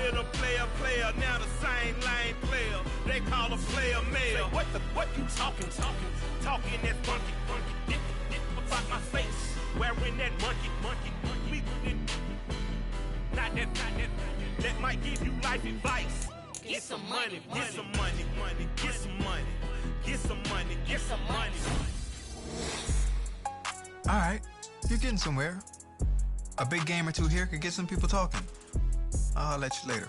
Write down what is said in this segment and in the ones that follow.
with a player, now the same lame player. They call a player mayor. What you talking that funky, about my face. Wearing that monkey. Not that. That might give you life advice. Get some money. All right, you're getting somewhere. A big game or two here could get some people talking. I'll let you later.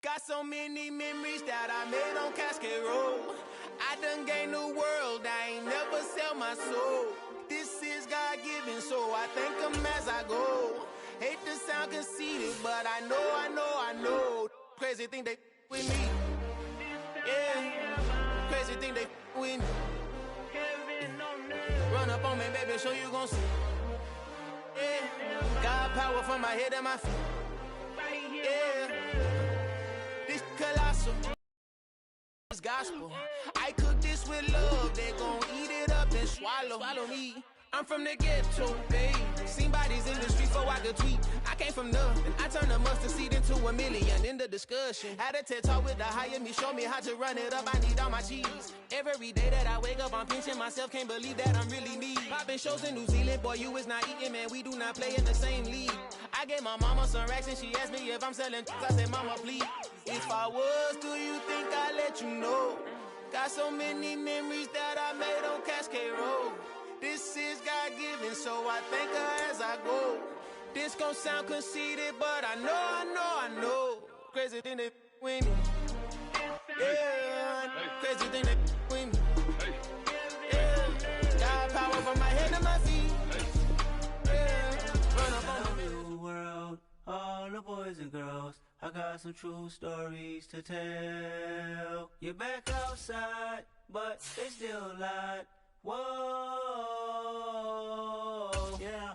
Got so many memories that I made on Cascade Road. I done gained the world, I ain't never sell my soul. This is God-given, so I thank him as I go. Hate to sound conceited, but I know. Crazy thing they with me. Yeah, crazy thing they with me. Run up on me, baby, show you gon' see. Yeah, God power from my head and my feet. Yeah, this colossal. This gospel. I cook this with love, they gon' eat it up and swallow me. I'm from the ghetto, babe. Seen bodies in the street before I could tweet. I came from nothing. I turned a mustard seed into $1 million in the discussion. Had a TED talk with the higher me, show me how to run it up. I need all my cheese. Every day that I wake up, I'm pinching myself. Can't believe that I'm really me. Popping shows in New Zealand, boy, you is not eating, man. We do not play in the same league. I gave my mama some racks and she asked me if I'm selling. I said, mama, please. If I was, do you think I'd let you know? Got so many memories that I made on Cascade Road. This is God-given, so I thank her as I go. This gon' sound conceited, but I know. Crazy thing they with me. Yeah, crazy thing they with me. Yeah, got power from my head to my feet. Yeah, run up on the new world, all the boys and girls. I got some true stories to tell. You're back outside, but they still lied. Whoa, yeah.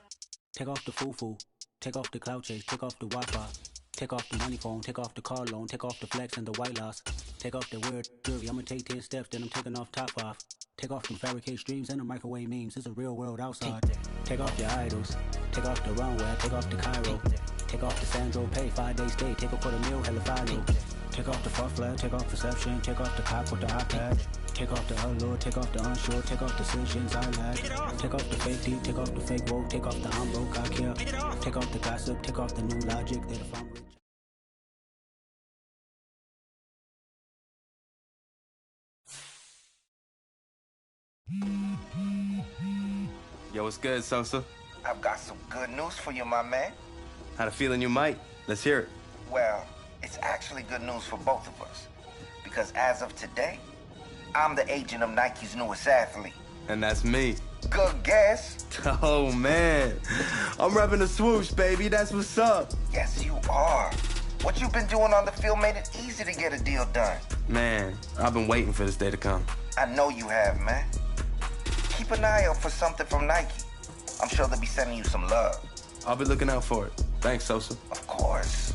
Take off the foo-foo, take off the cloud chase, take off the Wi-Fi, take off the money phone, take off the car loan, take off the flex and the white loss, take off the weird jewelry. I'ma take 10 steps, then I'm taking off top 5. Take off them fabricated streams and the microwave memes. It's a real world outside. Take off your idols, take off the runway, take off the Cairo, take off the Sandro Pay, 5 days stay, take a quarter meal, hella follow. Take off the far flag, take off perception, take off the cop with the iPad. Take off the allure, take off the unsure, take off decisions I lack. Take off the fake deep, take off the fake woke, take off the I'm broke, I care. Take off the gossip, take off the new logic that if I'm rich. Yo, what's good, Sosa? I've got some good news for you, my man. Had a feeling you might. Let's hear it. Well, it's actually good news for both of us. Because as of today, I'm the agent of Nike's newest athlete. And that's me. Good guess. Oh, man. I'm repping the swoosh, baby. That's what's up. Yes, you are. What you've been doing on the field made it easy to get a deal done. Man, I've been waiting for this day to come. I know you have, man. Keep an eye out for something from Nike. I'm sure they'll be sending you some love. I'll be looking out for it. Thanks, Sosa. Of course.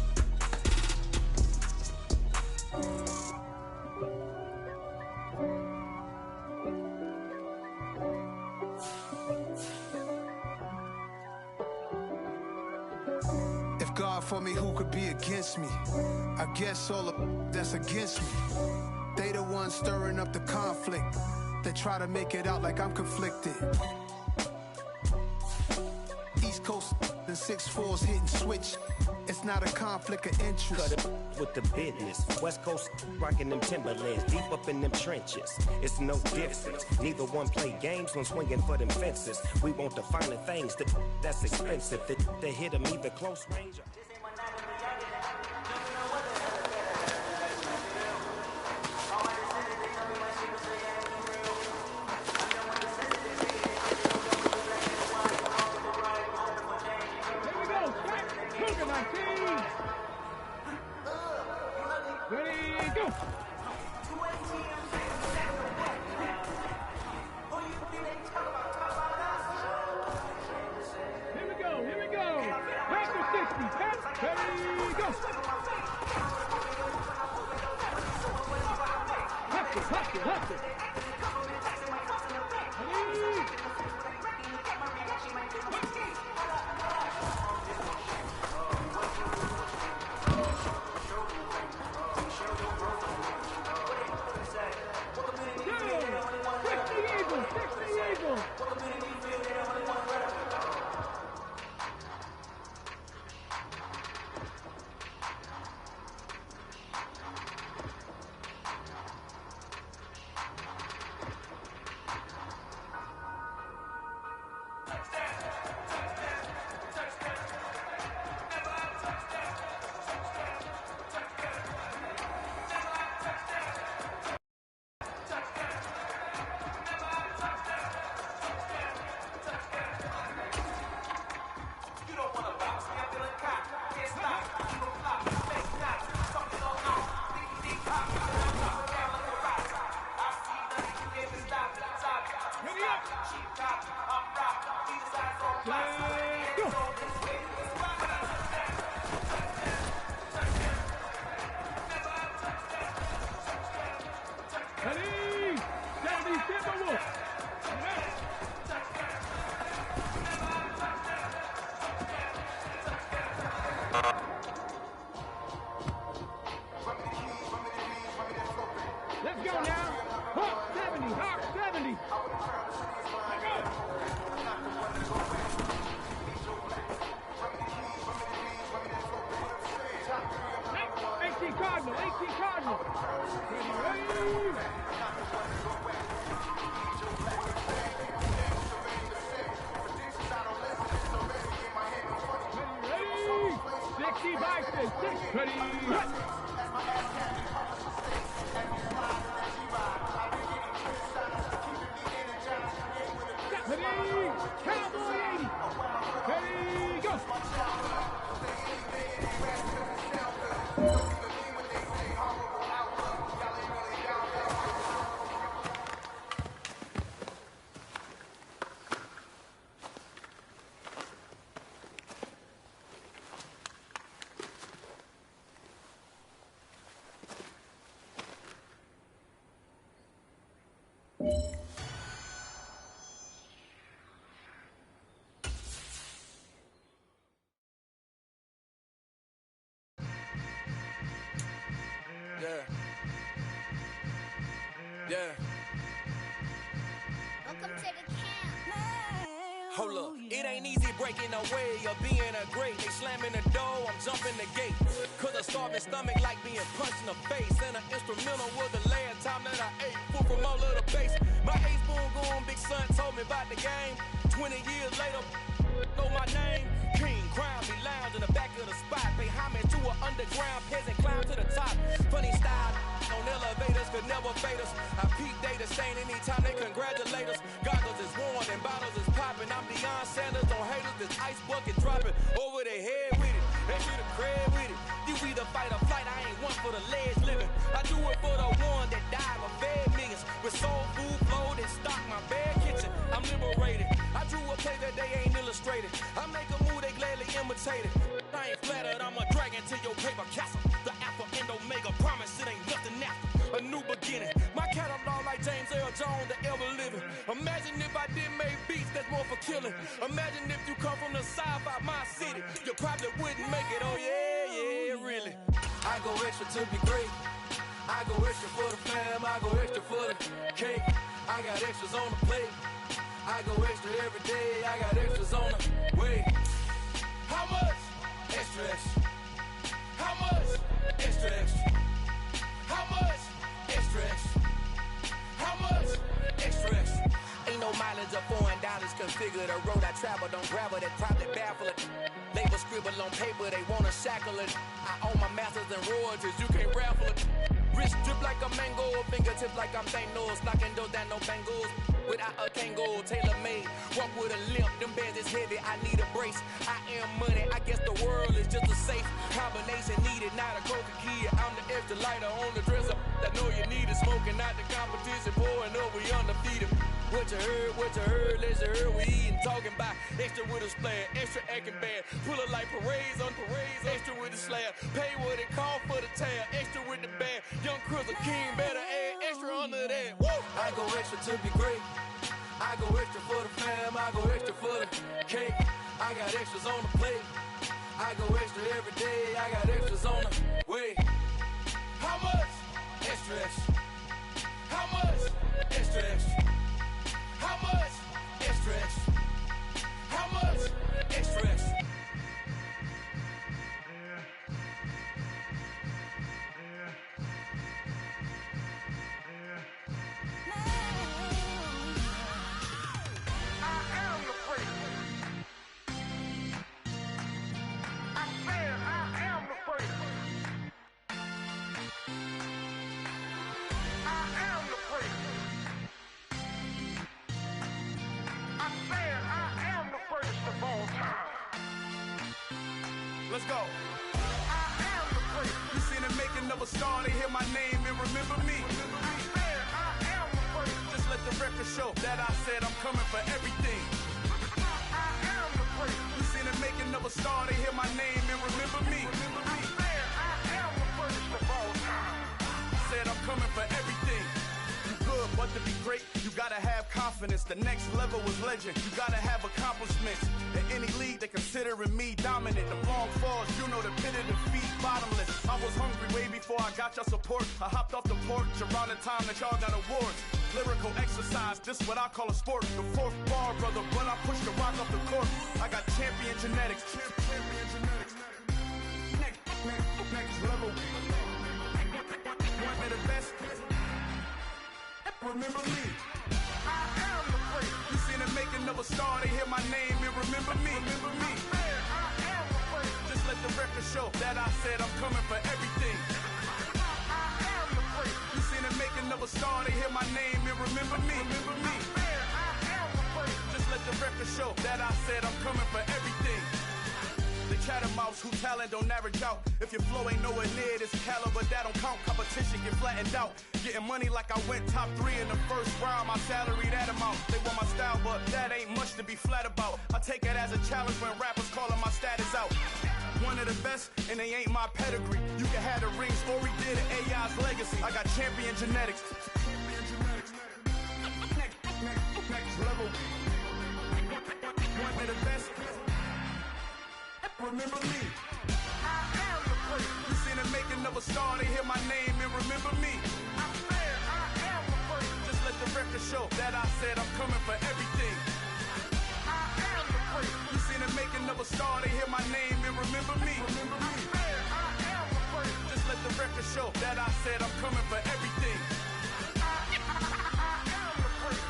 If God for me, who could be against me? I guess all the that's against me. They the ones stirring up the conflict. They try to make it out like I'm conflicted. East Coast and 6'4's hitting switch. It's not a conflict of interest. Cut it with the business. West Coast rocking them Timberlands, deep up in them trenches. It's no difference. Neither one play games when swinging for them fences. We want the finer things that's expensive. They hit them either close range or... Yeah. Welcome to the camp. Hold up, it ain't easy breaking away or being a great. They slamming the door, I'm jumping the gate. Cause a starving stomach like being punched in the face. And an instrumental was the last time that I ate food from all of the base. My A-spoon going, big son told me about the game. 20 years later, know my name. King, crown, me lounge in the back of the spot. Pay homage to an underground peasant, climb to the top. Funny style on elevators could never fade us. I peep data stain anytime they congratulate us. Goggles is worn and bottles is popping. I'm Deion Sanders on haters, this ice bucket dropping over their head with it. They get a crib with it. You either fight or flight, I ain't one for the ledge living. I do it for the one that died or fed millions. With soul food flowed and stock my bare kitchen. I'm liberated. I drew a play that they ain't illustrated. I make a move they gladly imitated. I ain't flattered, I'm a dragon to your paper castle. The alpha and omega promise it ain't nothing after. A new beginning. My catalog like James Earl Jones, the ever living. Imagine if I did make beats that's more for killing. Imagine if you come from the south out my city. You probably wouldn't make it, oh yeah, really. I go extra to be great. I go extra for the fam, I go extra for the cake. I got extras on the plate. I go extra every day, I got extras on the way. How much? Extra, extra. How much? Extra, extra. How much? Extra, extra. How much? Extra, extra. Ain't no mileage or $4 configure the road I travel. Don't gravel that probably baffle it. Label scribble on paper, they wanna shackle it. I own my masters and royalties, you can't raffle it. Wrist drip like a mango, fingertips like I'm Thanos. Knocking those down, no bangles. Without a Kango, tailor made. Walk with a limp, them bands is heavy, I need a brace. I am money, I guess the world is just a safe combination needed. Not a coca kid, I'm the extra lighter on the dresser. I know you need it, smoking out the competition, pouring up, we undefeated. What you heard, let's hear we eatin', talking about extra with a splash, extra acting bad. Pull it like parades on parades, extra with the slab. Pay what it cost for the tab, extra with the bag. Young Crizzle King better add extra under that. Woo! I go extra to be great. I go extra for the fam, I go extra for the cake. I got extras on the plate. I go extra every day, I got extras on the way. How much? Extra, extra. How much? Extra, extra. How much? Extra, extra. How much? Extra, extra. Let's go. I am the great. You seen the making of a star, they hear my name and remember me. I am the great. Just let the record show that I said I'm coming for everything. I am the great. You seen the making of a star, they hear my name and remember me. I am the first of all time. Said I'm coming for everything. You good, but to be great, you gotta have confidence. The next level was legend. You gotta have accomplishments. In any league, they considering me dominant. The long falls, you know the pit of defeat, bottomless. I was hungry way before I got your support. I hopped off the porch around the time that y'all got awards. Lyrical exercise, this what I call a sport. The fourth bar, brother, when I push the rock off the court. I got champion genetics. Champion genetics. Next level. One of the best. Remember me. I am the great. You seen the making of a star, they hear my name and remember me. Remember me. I am the great. Just let the record show that I said I'm coming for everything. I am the great. You seen the making of a star, they hear my name and remember me. Remember me. I am the great. Just let the record show that I said I'm coming for everything. The chattermouths who talent don't average out. If your flow ain't nowhere near this caliber, that don't count. Competition get flattened out. Getting money like I went top 3 in the first round. My salary that amount. They want my style, but that ain't much to be flat about. I take it as a challenge when rappers calling my status out. One of the best, and they ain't my pedigree. You can have the rings, or we did it, AI's legacy. I got champion genetics. Champion genetics. Next level. One of the best. Remember me. I am the great. You seen the making of a star, they hear my name and remember me. I said I am the great. Just let the record show that I said I'm coming for everything. I am the great. You seen the making of a star, they hear my name and remember me. Remember me. I said I am the great. Just let the record show that I said I'm coming for everything. I am the great.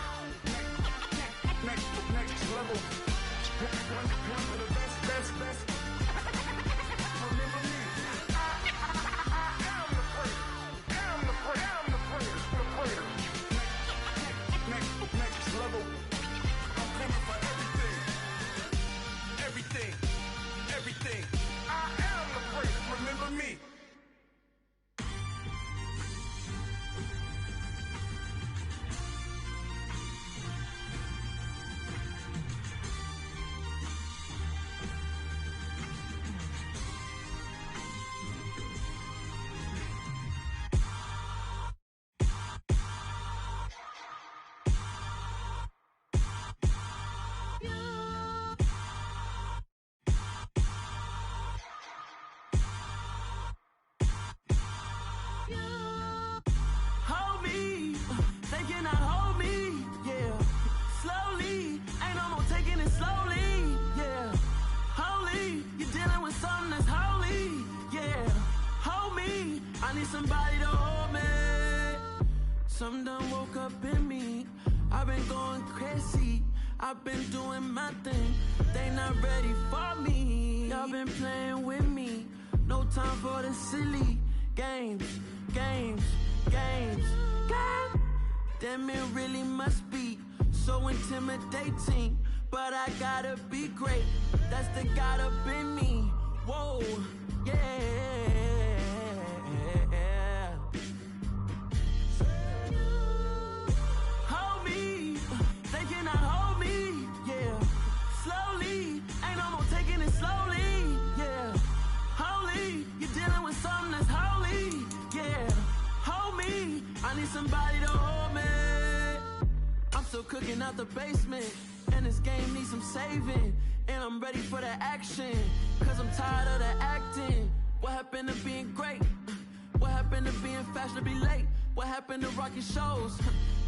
Next level. One of the best. Everything. I am the great. Remember me. Somebody to hold me. Some done woke up in me. I've been going crazy. I've been doing my thing. They not ready for me. Y'all been playing with me. No time for the silly games. Damn, it really must be so intimidating. But I gotta be great. That's the God up in me. Whoa, yeah. Somebody to hold me. I'm still cooking out the basement, and this game needs some saving. And I'm ready for the action, cause I'm tired of the acting. What happened to being great? What happened to being fashionably late? What happened to rocking shows?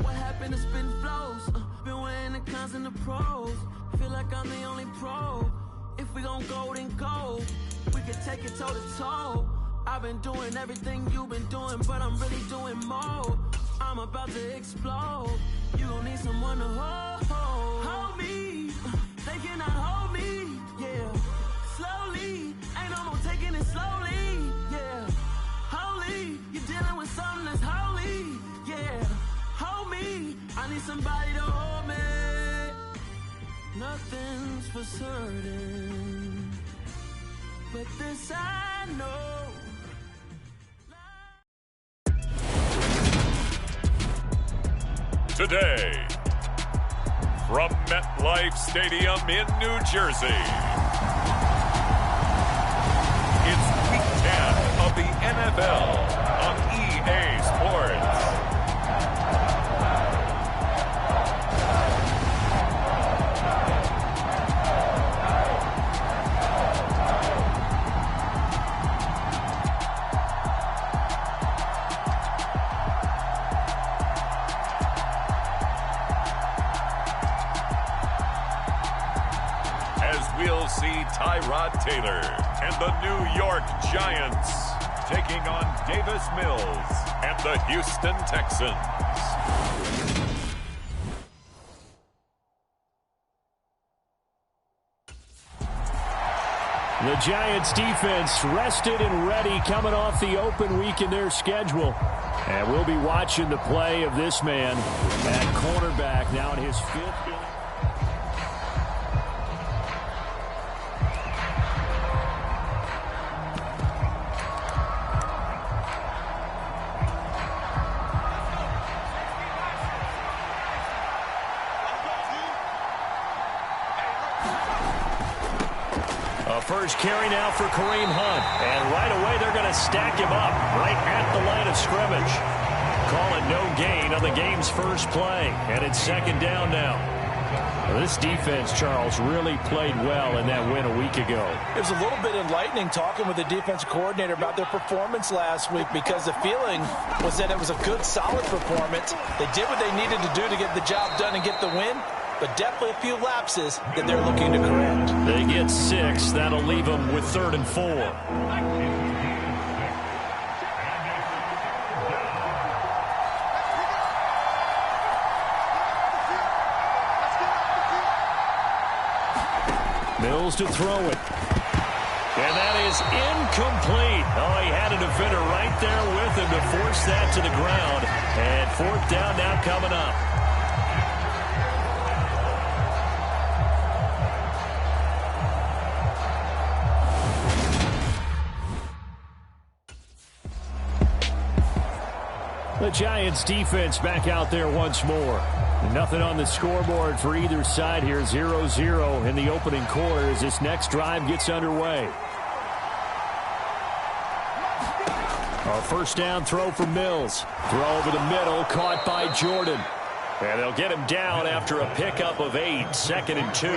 What happened to spin flows? Been wearing the cons and the pros. Feel like I'm the only pro. If we gon' go, then go. We can take it toe to toe. I've been doing everything you've been doing, but I'm really doing more. I'm about to explode. You gon' need someone to hold me. They cannot hold me, yeah. Slowly, ain't no more taking it slowly, yeah. Holy, you're dealing with something that's holy, yeah. Hold me, I need somebody to hold me. Nothing's for certain, but but this I know. Today, from MetLife Stadium in New Jersey, it's Week 10 of the NFL on EA Sports. We'll see Tyrod Taylor and the New York Giants taking on Davis Mills and the Houston Texans. The Giants defense rested and ready coming off the open week in their schedule. And we'll be watching the play of this man at cornerback now in his fifth game. First carry now for Kareem Hunt. And right away they're going to stack him up right at the line of scrimmage. Call it no gain on the game's first play. And it's second down now. Well, this defense, Charles, really played well in that win a week ago. It was a little bit enlightening talking with the defensive coordinator about their performance last week because the feeling was that it was a good, solid performance. They did what they needed to do to get the job done and get the win. But definitely a few lapses that they're looking to correct. They get 6. That'll leave them with 3rd and 4. Mills to throw it. And that is incomplete. Oh, he had a defender right there with him to force that to the ground. And 4th down now coming up. The Giants defense back out there once more. Nothing on the scoreboard for either side here. 0-0 in the opening quarter as this next drive gets underway. A first down throw for Mills. Throw over the middle, caught by Jordan. And they'll get him down after a pickup of 8, 2nd and 2.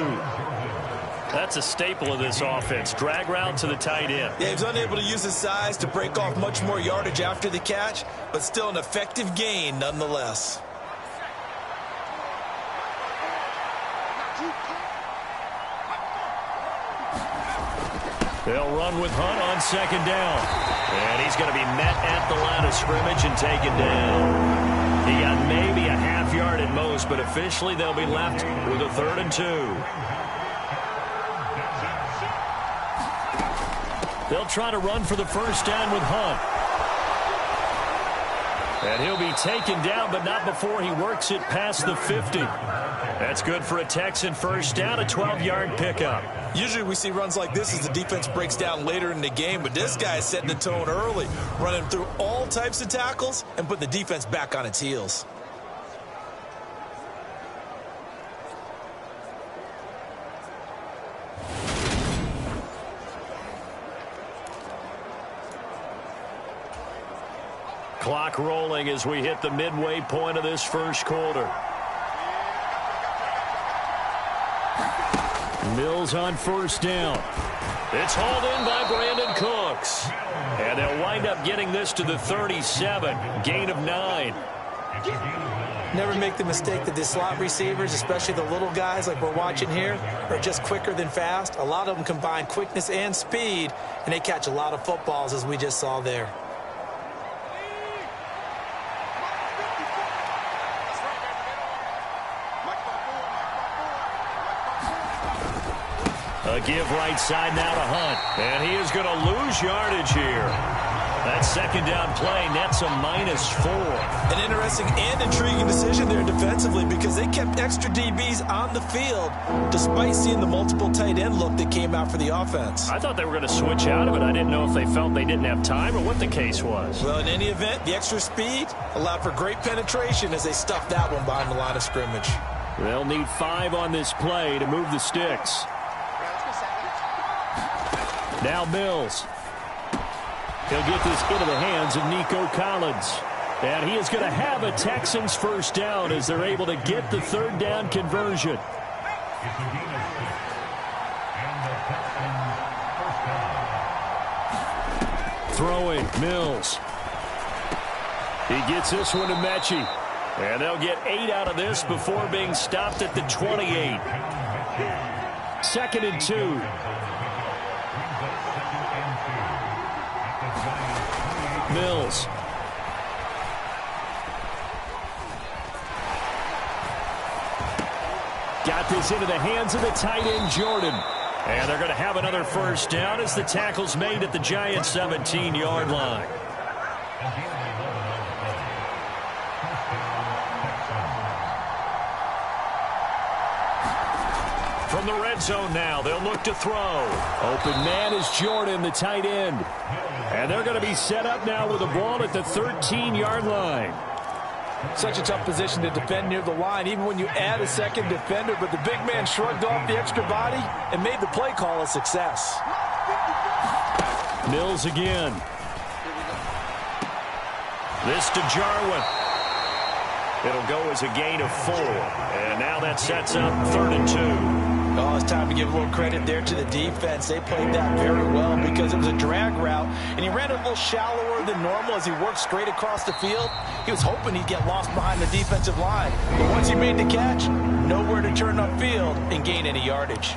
That's a staple of this offense. Drag route to the tight end. Yeah, he was unable to use his size to break off much more yardage after the catch, but still an effective gain nonetheless. They'll run with Hunt on 2nd down. And he's going to be met at the line of scrimmage and taken down. He got maybe a half yard at most, but officially they'll be left with a 3rd and 2. They'll try to run for the first down with Hunt. And he'll be taken down, but not before he works it past the 50. That's good for a Texan first down, a 12-yard pickup. Usually we see runs like this as the defense breaks down later in the game, but this guy is setting the tone early, running through all types of tackles and put the defense back on its heels. Clock rolling as we hit the midway point of this first quarter. Mills on first down. It's hauled in by Brandon Cooks. And they'll wind up getting this to the 37. Gain of 9. Never make the mistake that the slot receivers, especially the little guys like we're watching here, are just quicker than fast. A lot of them combine quickness and speed, and they catch a lot of footballs as we just saw there. A give right side now to Hunt. And he is going to lose yardage here. That second down play nets a -4. An interesting and intriguing decision there defensively because they kept extra DBs on the field despite seeing the multiple tight end look that came out for the offense. I thought they were going to switch out of it. I didn't know if they felt they didn't have time or what the case was. Well, in any event, the extra speed allowed for great penetration as they stuffed that one behind the line of scrimmage. They'll need 5 on this play to move the sticks. Now Mills. He'll get this into the hands of Nico Collins. And he is going to have a Texans first down as they're able to get the third down conversion. Throwing, Mills. He gets this one to Mechie. And they'll get 8 out of this before being stopped at the 28. 2nd and 2. Mills. Got this into the hands of the tight end, Jordan. And they're going to have another first down as the tackle's made at the Giants' 17-yard line. From the red zone now, they'll look to throw. Open man is Jordan, the tight end. And they're going to be set up now with the ball at the 13-yard line. Such a tough position to defend near the line, even when you add a second defender. But the big man shrugged off the extra body and made the play call a success. Mills again. This to Jarwin. It'll go as a gain of 4. And now that sets up 3rd and 2. Oh, it's time to give a little credit there to the defense. They played that very well because it was a drag route, and he ran a little shallower than normal as he worked straight across the field. He was hoping he'd get lost behind the defensive line. But once he made the catch, nowhere to turn upfield and gain any yardage.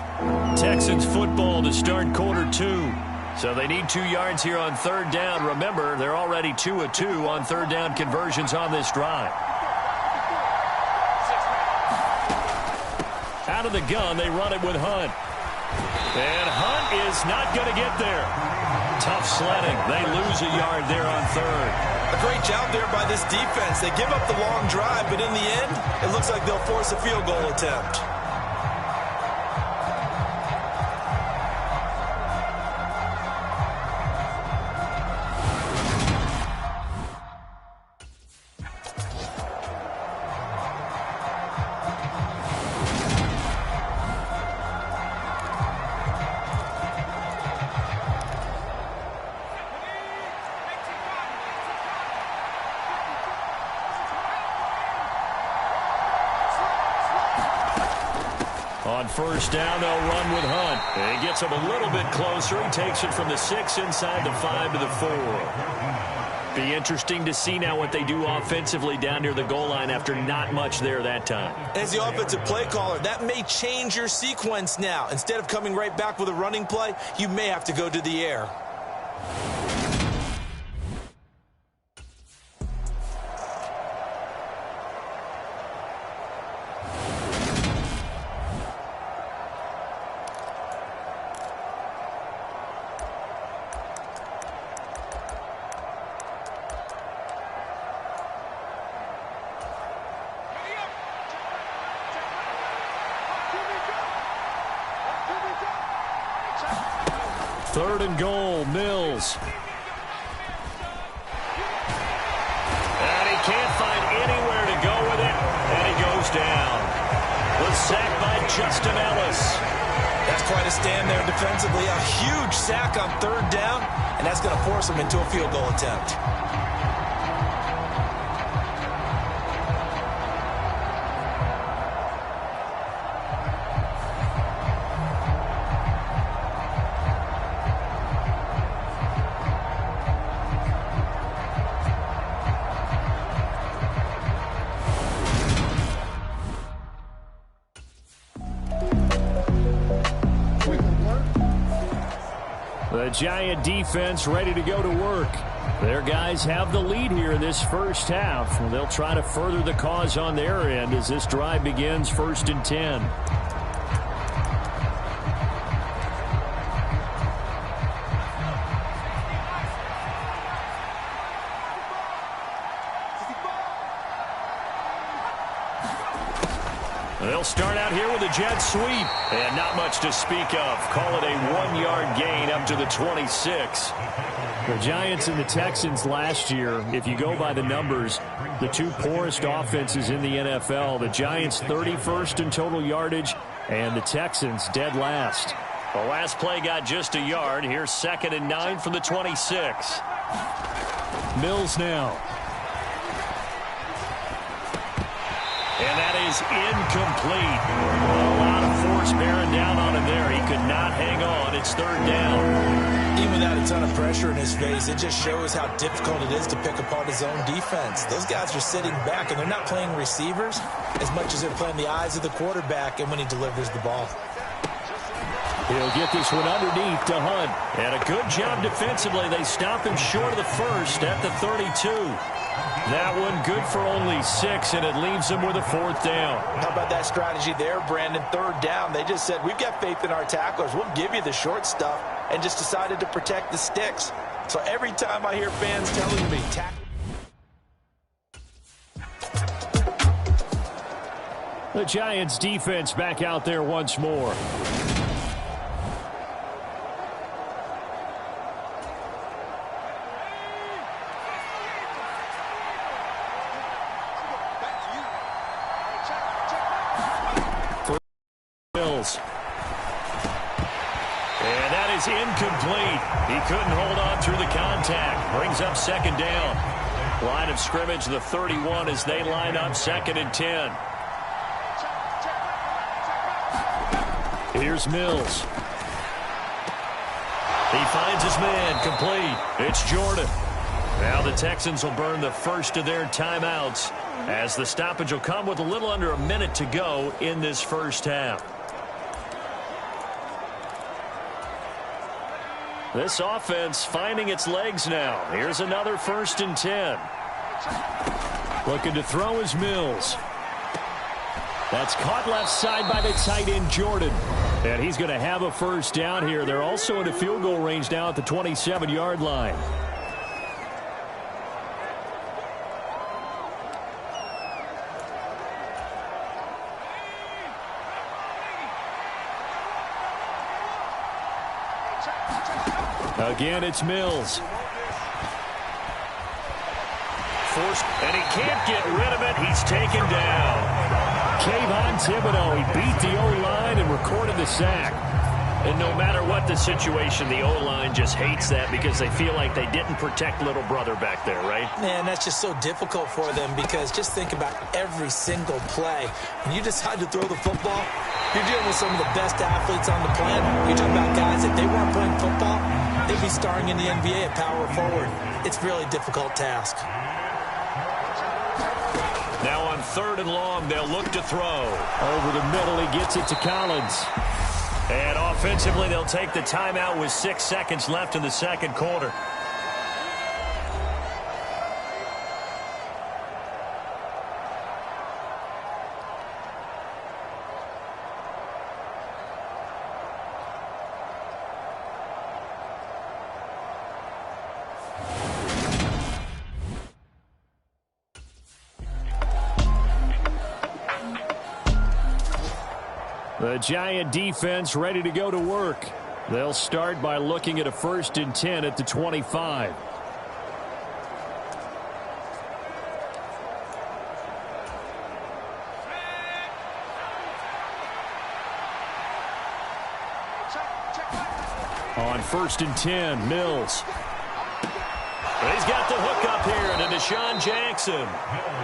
Texans football to start quarter 2. So they need 2 yards here on 3rd down. Remember, they're already 2 of 2 on 3rd down conversions on this drive. Out of the gun, they run it with Hunt. And Hunt is not going to get there. Tough sledding. They lose a yard there on 3rd. A great job there by this defense. They give up the long drive, but in the end, it looks like they'll force a field goal attempt. On 1st down, they'll run with Hunt. He gets him a little bit closer. He takes it from the 6 inside the 5 to the 4. Be interesting to see now what they do offensively down near the goal line after not much there that time. As the offensive play caller, that may change your sequence now. Instead of coming right back with a running play, you may have to go to the air. Third and goal, Mills. And he can't find anywhere to go with it, and he goes down. Was sacked by Justin Ellis. That's quite a stand there defensively. A huge sack on 3rd down, and that's going to force him into a field goal attempt. The Giant defense ready to go to work. Their guys have the lead here in this first half. They'll try to further the cause on their end as this drive begins 1st and 10. They'll start out here with a jet sweep. And not much to speak of. Call it a 1-yard gain up to the 26. The Giants and the Texans last year, if you go by the numbers, the two poorest offenses in the NFL. The Giants 31st in total yardage, and the Texans dead last. The last play got just a yard. Here's 2nd and 9 from the 26. Mills now. And that is incomplete. A lot of force bearing down on him there. He could not hang on. It's 3rd down. Even without a ton of pressure in his face, it just shows how difficult it is to pick apart his own defense. Those guys are sitting back, and they're not playing receivers as much as they're playing the eyes of the quarterback and when he delivers the ball. He'll get this one underneath to Hunt. And a good job defensively. They stop him short of the first at the 32. That one good for only 6, and it leaves him with a 4th down. How about that strategy there, Brandon? 3rd down. They just said, we've got faith in our tacklers. We'll give you the short stuff, and just decided to protect the sticks. So every time I hear fans telling me, the Giants defense back out there once more. And that is incomplete. He couldn't hold on through the contact. Brings up 2nd down. Line of scrimmage, the 31 as they line up 2nd and 10. Here's Mills. He finds his man, complete. It's Jordan. Now the Texans will burn the first of their timeouts as the stoppage will come with a little under a minute to go in this first half. This offense finding its legs now. Here's another 1st and 10. Looking to throw is Mills. That's caught left side by the tight end, Jordan. And he's going to have a 1st down here. They're also into field goal range now at the 27-yard line. Again, it's Mills. Forced, and he can't get rid of it. He's taken down. Kayvon Thibodeau, he beat the O-line and recorded the sack. And no matter what the situation, the O-line just hates that because they feel like they didn't protect little brother back there, right? Man, that's just so difficult for them because just think about every single play. When you decide to throw the football, you're dealing with some of the best athletes on the planet. You're talking about guys, if they weren't playing football, they'd be starring in the NBA at power forward. It's a really difficult task. Now on 3rd and long, they'll look to throw. Over the middle, he gets it to Collins. And offensively, they'll take the timeout with 6 seconds left in the 2nd quarter. The Giant defense ready to go to work. They'll start by looking at a 1st and 10 at the 25. On 1st and 10, Mills. He's got the hook up here to Deshaun Jackson.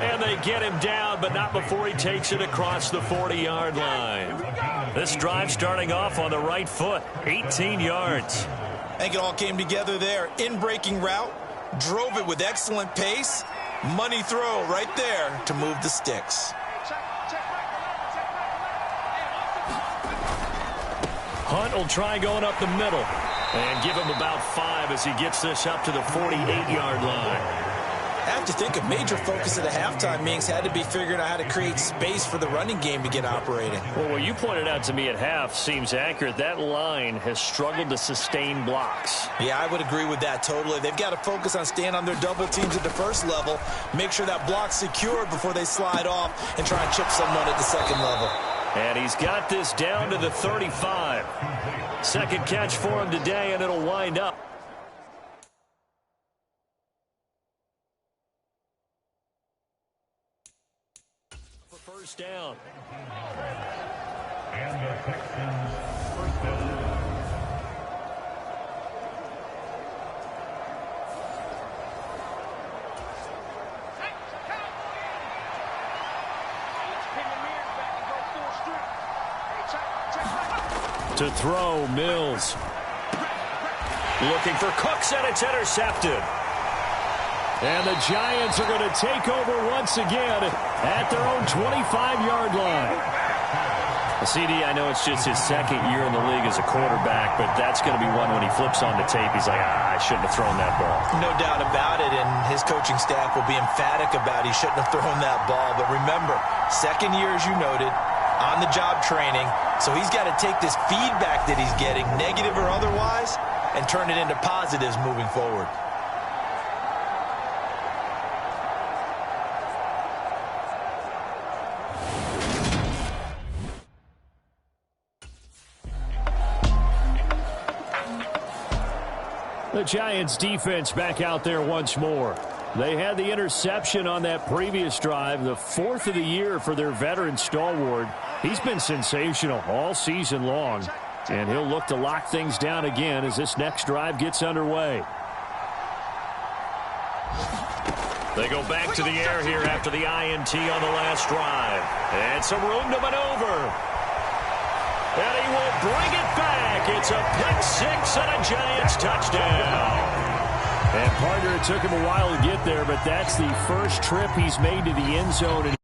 And they get him down, but not before he takes it across the 40-yard line. This drive starting off on the right foot, 18 yards. I think it all came together there. In-breaking route, drove it with excellent pace. Money throw right there to move the sticks. Hunt will try going up the middle. And give him about 5 as he gets this up to the 48-yard line. I have to think a major focus at the halftime meetings had to be figuring out how to create space for the running game to get operating. Well, what you pointed out to me at half seems accurate. That line has struggled to sustain blocks. Yeah, I would agree with that totally. They've got to focus on staying on their double teams at the first level, make sure that block's secured before they slide off and try and chip someone at the second level. And he's got this down to the 35. Second catch for him today, and it'll wind up. For first down. And the Texans first down. To throw, Mills. Looking for Cooks, and it's intercepted. And the Giants are going to take over once again at their own 25-yard line. CD, I know it's just his second year in the league as a quarterback, but that's going to be one when he flips on the tape. He's like, I shouldn't have thrown that ball. No doubt about it, and his coaching staff will be emphatic about he shouldn't have thrown that ball. But remember, second year, as you noted, on-the-job training, so he's got to take this feedback that he's getting, negative or otherwise, and turn it into positives moving forward. The Giants defense back out there once more. They had the interception on that previous drive, the fourth of the year for their veteran stalwart. He's been sensational all season long, and he'll look to lock things down again as this next drive gets underway. They go back to the air here after the INT on the last drive. And some room to maneuver. And he will bring it back. It's a pick six and a Giants touchdown. And, partner, it took him a while to get there, but that's the first trip he's made to the end zone.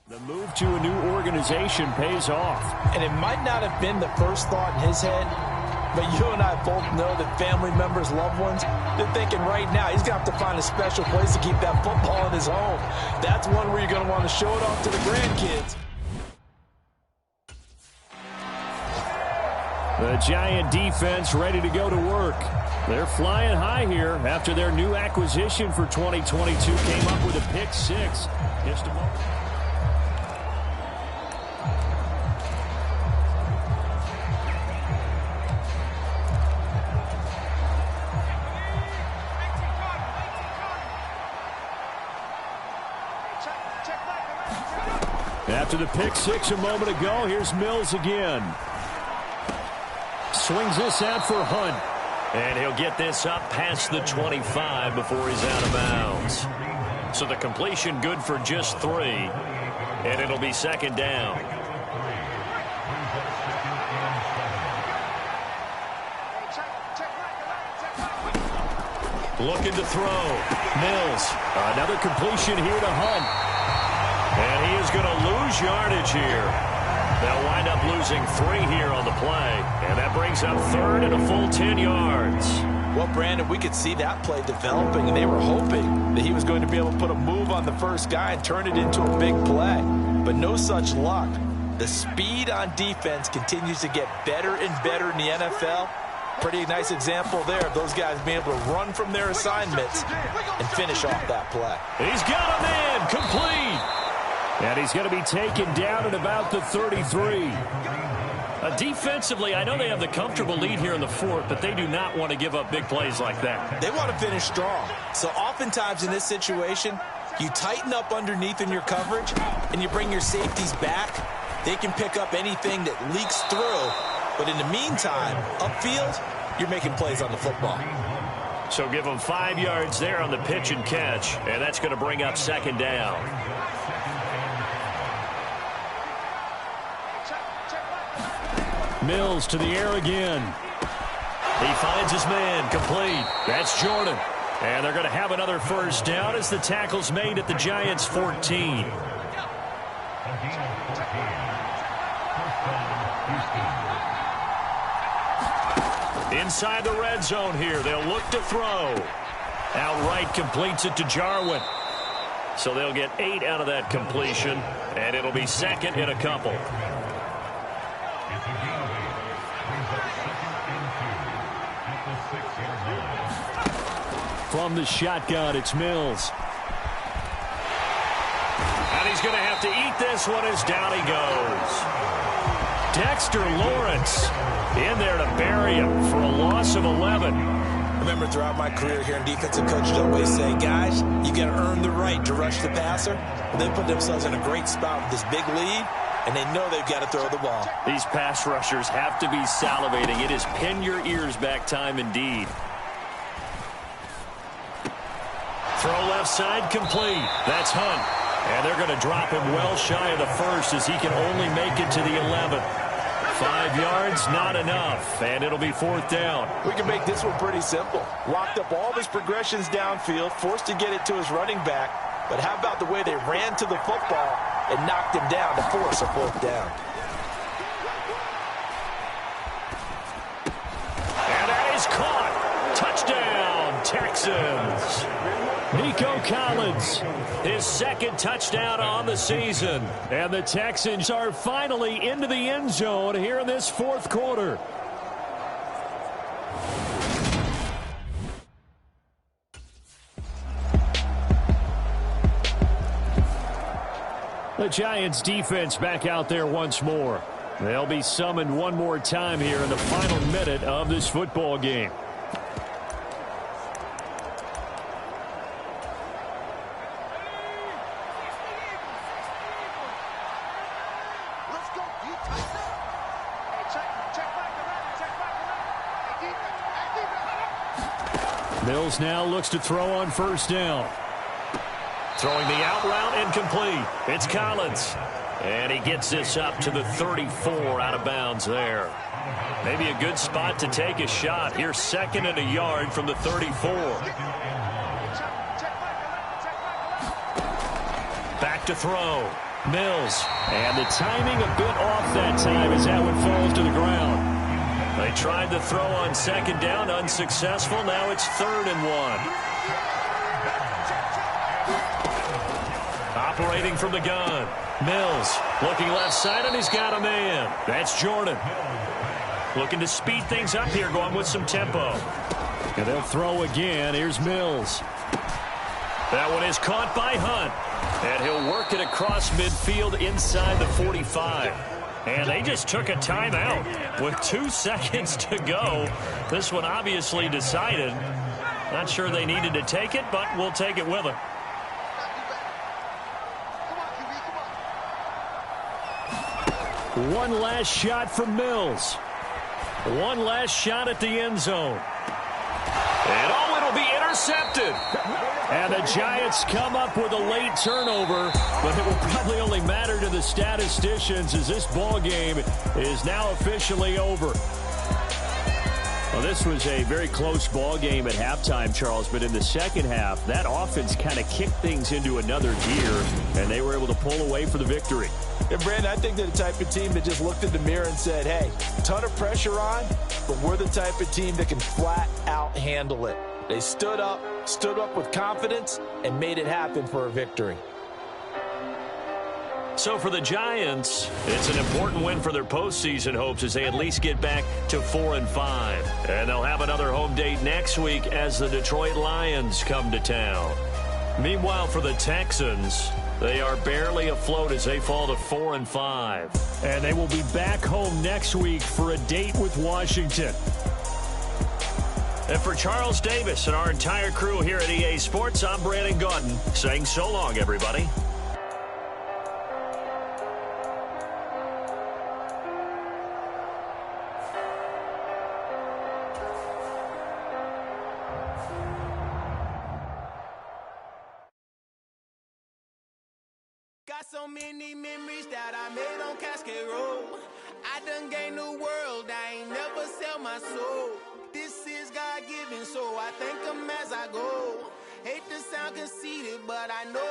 The move to a new organization pays off. And it might not have been the first thought in his head, but you and I both know that family members, loved ones, they're thinking right now he's going to have to find a special place to keep that football in his home. That's one where you're going to want to show it off to the grandkids. The Giant defense ready to go to work. They're flying high here after their new acquisition for 2022 came up with a pick six. Just a moment. After the pick six a moment ago, here's Mills again. Swings this out for Hunt. And he'll get this up past the 25 before he's out of bounds. So the completion good for just 3. And it'll be second down. Looking to throw. Mills. Another completion here to Hunt. And he is going to lose yardage here. They'll wind up losing 3 here on the play. And that brings up third and a full 10 yards. Well, Brandon, we could see that play developing, and they were hoping that he was going to be able to put a move on the first guy and turn it into a big play. But no such luck. The speed on defense continues to get better and better in the NFL. Pretty nice example there of those guys being able to run from their assignments and finish off that play. He's got him in, complete. And he's going to be taken down at about the 33. Defensively, I know they have the comfortable lead here in the fourth, but they do not want to give up big plays like that. They want to finish strong. So oftentimes in this situation, you tighten up underneath in your coverage, and you bring your safeties back. They can pick up anything that leaks through. But in the meantime, upfield, you're making plays on the football. So give them 5 yards there on the pitch and catch, and that's going to bring up second down. Mills to the air again. He finds his man, complete. That's Jordan. And they're going to have another first down as the tackle's made at the Giants' 14. Inside the red zone here. They'll look to throw. Outright completes it to Jarwin. So they'll get 8 out of that completion, and it'll be second in a couple. From the shotgun, it's Mills. he's going to have to eat this one as down he goes. Dexter Lawrence in there to bury him for a loss of 11. I remember throughout my career here in defensive coaches always say, guys, you got to earn the right to rush the passer. Well, they put themselves in a great spot with this big lead, and they know they've got to throw the ball. These pass rushers have to be salivating. It is pin your ears back time indeed. Throw left side complete. That's Hunt. And they're going to drop him well shy of the first as he can only make it to the 11th. 5 yards, not enough, and it'll be 4th down. We can make this one pretty simple. Locked up all of his progressions downfield, forced to get it to his running back. But how about the way they ran to the football and knocked him down to force a 4th down? And that is caught. Touchdown, Texans. Nico Collins, his 2nd touchdown on the season. And the Texans are finally into the end zone here in this 4th quarter. The Giants defense back out there once more. They'll be summoned one more time here in the final minute of this football game. Mills now looks to throw on 1st down. Throwing the out route incomplete. It's Collins. And he gets this up to the 34 out of bounds there. Maybe a good spot to take a shot. Here's 2nd and a yard from the 34. Back to throw. Mills. And the timing a bit off that time as that one falls to the ground. They tried to throw on 2nd down, unsuccessful. Now it's 3rd and 1. Operating from the gun. Mills looking left side, and he's got a man. That's Jordan. Looking to speed things up here, going with some tempo. And they'll throw again. Here's Mills. That one is caught by Hunt. And he'll work it across midfield inside the 45. And they just took a timeout with 2 seconds to go. This one obviously decided. Not sure they needed to take it, but we'll take it with them. One last shot from Mills. One last shot at the end zone. And oh, it'll be intercepted. And the Giants come up with a late turnover, but it will probably only matter to the statisticians as this ball game is now officially over. Well, this was a very close ball game at halftime, Charles, but in the second half, that offense kind of kicked things into another gear, and they were able to pull away for the victory. And, Brandon, I think they're the type of team that just looked in the mirror and said, hey, ton of pressure on, but we're the type of team that can flat out handle it. They stood up with confidence, and made it happen for a victory. So for the Giants, it's an important win for their postseason hopes as they at least get back to 4-5. And they'll have another home date next week as the Detroit Lions come to town. Meanwhile, for the Texans, they are barely afloat as they fall to 4-5. And they will be back home next week for a date with Washington. And for Charles Davis and our entire crew here at EA Sports, I'm Brandon Gaudin saying so long, everybody. Got so many memories that I made on Cascade Road. I done gained the world, I ain't never sell my soul. This is God-given, so I thank him as I go. Hate to sound conceited, but I know.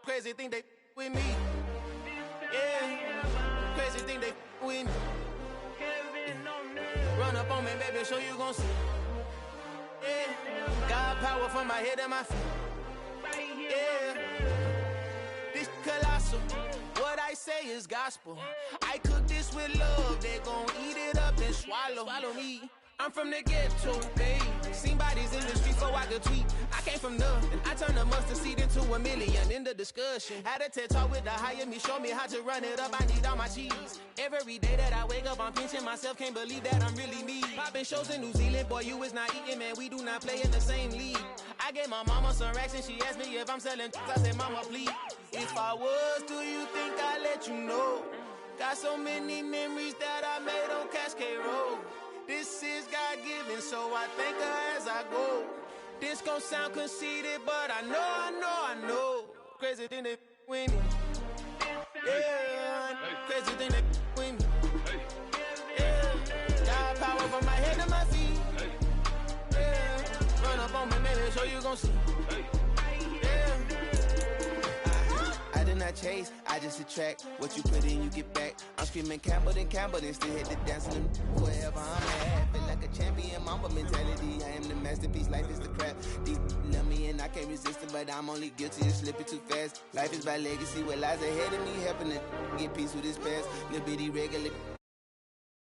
Crazy thing they with me. Yeah, crazy thing they with me. Run up on me, baby, show you gon' see. Yeah, God power from my head and my feet. Yeah, this colossal. What I say is gospel. I cook this with love. They gon' eat it up and swallow me. I'm from the ghetto, baby. seen bodies in the streets so I could tweet. I came from nothing. I turned a mustard seed into a million in the discussion. Had a TED talk with the higher me, show me how to run it up. I need all my cheese. Every day that I wake up, I'm pinching myself. Can't believe that I'm really me. Popping shows in New Zealand, boy, you is not eating, man. We do not play in the same league. I gave my mama some racks and she asked me if I'm selling. I said, mama, please. If I was, do you think I'd let you know? Got so many memories that I made on Cascade Road. This is God-given, so I thank her as I go. This gon' sound conceited, but I know. Crazy thing they with me. Yeah, crazy thing they with me. Yeah, got power from my head to my feet. Yeah, run up on me, maybe so you gon' see. Yeah. I did not chase, I just attract. What you put in, you get back. I'm screaming Campbell, then still hit the dance. And wherever I'm at, feel like a champion, mamba mentality. I am the masterpiece, life is the crap. These love me and I can't resist it, but I'm only guilty of slipping too fast. Life is by legacy, what lies ahead of me, helping to get peace with this past. Little bitty regular.